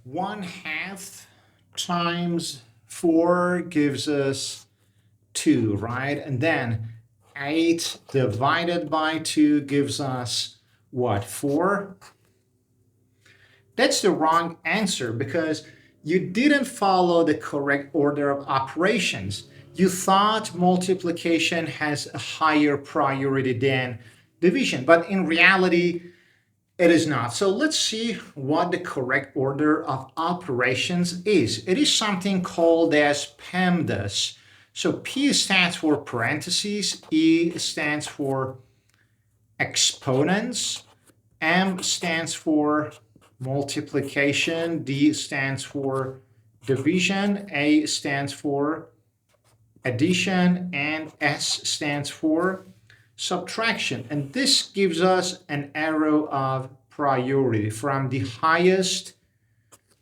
1/2 times 4 gives us 2, right? And then 8 divided by 2 gives us what, 4? That's the wrong answer because you didn't follow the correct order of operations. You thought multiplication has a higher priority than division, but in reality, it is not. So let's see what the correct order of operations is. It is something called as PEMDAS. So P stands for parentheses, E stands for exponents, M stands for multiplication, D stands for division, A stands for addition, and S stands for subtraction. And this gives us an arrow of priority from the highest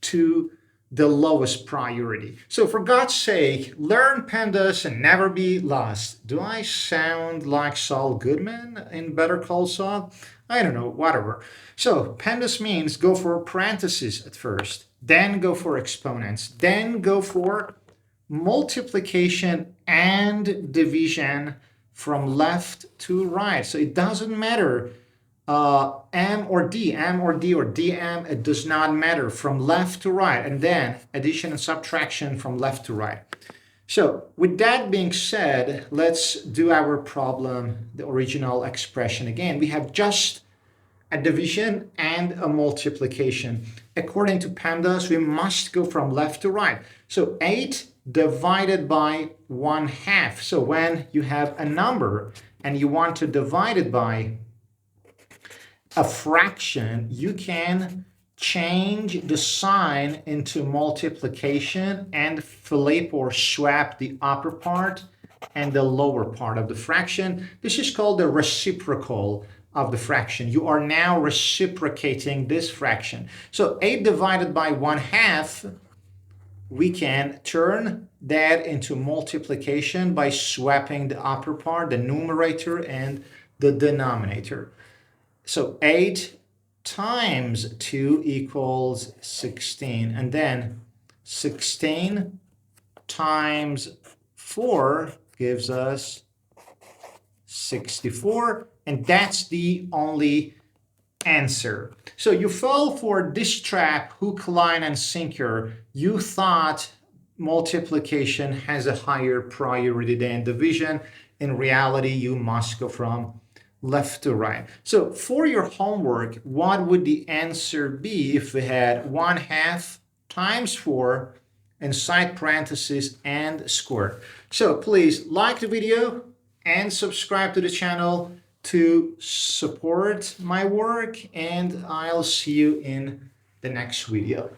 to the lowest priority. So for God's sake, learn PEMDAS and never be lost. Do I sound like Saul Goodman in Better Call Saul? I don't know, whatever. So PEMDAS means go for parentheses at first, then go for exponents, then go for multiplication and division from left to right. So it doesn't matter M or D or DM, it does not matter, from left to right, and then addition and subtraction from left to right. So with that being said, let's do our problem, the original expression again. We have just a division and a multiplication. According to PEMDAS, we must go from left to right. So 8 divided by 1/2. So when you have a number and you want to divide it by a fraction, you can change the sign into multiplication and flip or swap the upper part and the lower part of the fraction. This is called the reciprocal of the fraction. You are now reciprocating this fraction. So 8 divided by 1/2, we can turn that into multiplication by swapping the upper part, the numerator, and the denominator. So 8 times 2 equals 16. And then 16 times 4 gives us 64. And that's the only answer. So you fell for this trap, hook, line, and sinker. You thought multiplication has a higher priority than division. In reality, you must go from left to right. So for your homework, what would the answer be if we had 1/2 times 4 inside parentheses and squared? So please like the video and subscribe to the channel to support my work, and I'll see you in the next video.